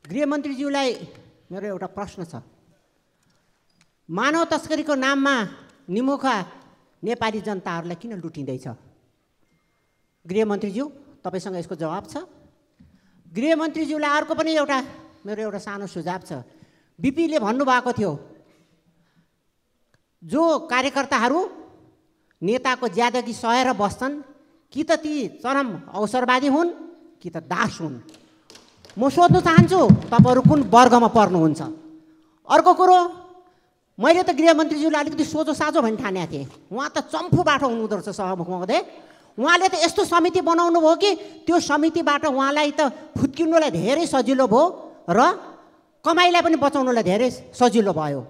गृहमन्त्रीज्यूलाई मेरो एउटा प्रश्न छ। मानव तस्करीको नाममा निमुखा नेपाली जनताहरूलाई किन लुटिँदैछ? गृहमन्त्रीज्यू, तपाईसँग यसको जवाब छ? गृहमन्त्रीज्यूलाई अर्को पनि मेरो एउटा सानो सुझाव छ। बिपीले भन्नुभएको थियो, जो कार्यकर्ताहरू नेताको ज्यादगी सहेर बस्छन्, कि त ती चरम अवसरवादी हुन् कि त दास हुन्। म सोध्न चाहन्छु तपाईहरु कुन वर्गमा पर्नुहुन्छ? अर्को कुरो, मैले त गृहमन्त्रीज्यूलाई अलिकति सोझो साझो भनी ठानेको थिएँ। उहाँ त चम्फु बाटो हुनुहुँदो रहेछ सभामुख महोदय। उहाँले त यस्तो समिति बनाउनु भयो कि त्यो समितिबाट उहाँलाई त फुत्किनुलाई धेरै सजिलो भयो र कमाइलाई पनि बचाउनुलाई धेरै सजिलो भयो।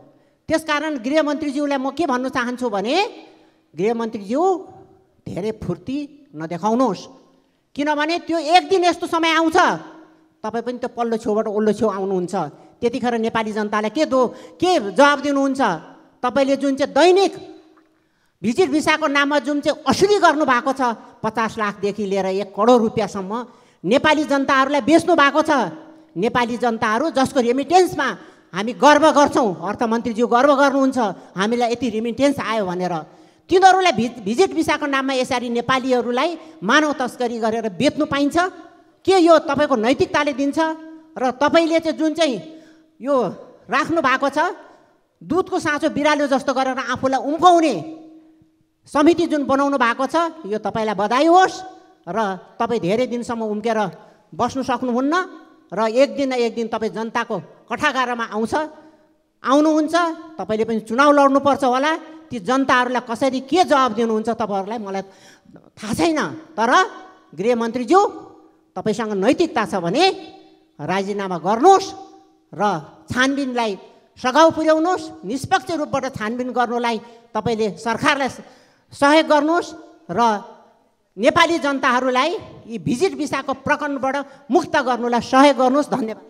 त्यसकारण गृहमन्त्रीज्यूलाई म के भन्न चाहन्छु भने, गृहमन्त्रीज्यू धेरै फुर्ती नदेखाउनुहोस्, किनभने त्यो एक दिन यस्तो समय आउँछ तपाईँ पनि त्यो पल्लो छेउबाट ओल्लो छेउ आउनुहुन्छ। त्यतिखेर नेपाली जनतालाई के जवाब दिनुहुन्छ? तपाईँले जुन चाहिँ दैनिक भिजिट भिसाको नाममा जुन चाहिँ असुली गर्नु भएको छ, 50 लाखदेखि लिएर 1 करोड रुपियाँसम्म नेपाली जनताहरूलाई बेच्नु भएको छ। नेपाली जनताहरू जसको रेमिटेन्समा हामी गर्व गर्छौँ, अर्थमन्त्रीज्यू गर्व गर्नुहुन्छ हामीलाई यति रेमिटेन्स आयो भनेर, तिनीहरूलाई भिजिट भिसाको नाममा यसरी नेपालीहरूलाई मानव तस्करी गरेर बेच्नु पाइन्छ? के यो तपाईँको नैतिकताले दिन्छ? र तपाईँले चाहिँ जुन चाहिँ यो राख्नु भएको छ, दुधको साँचो बिरालो जस्तो गरेर आफूलाई उम्काउने समिति जुन बनाउनु भएको छ, यो तपाईँलाई बधाई होस्। र तपाईँ धेरै दिनसम्म उम्केर बस्नु सक्नुहुन्न र एक दिन तपाईँ जनताको कठागारमा आउनुहुन्छ। तपाईँले पनि चुनाव लड्नुपर्छ होला। ती जनताहरूलाई कसरी के जवाब दिनुहुन्छ तपाईँहरूलाई मलाई थाहा छैन। तर गृहमन्त्रीज्यू, तपाईसँग नैतिकता छ भने राजीनामा गर्नुहोस् र छानबिनलाई सघाउ पुर्याउनुहोस्। निष्पक्ष रूपबाट छानबिन गर्नुलाई तपाईँले सरकारलाई सहयोग गर्नुहोस् र नेपाली जनताहरूलाई यी भिजिट भिसाको प्रकरणबाट मुक्त गर्नुलाई सहयोग गर्नुहोस्। धन्यवाद।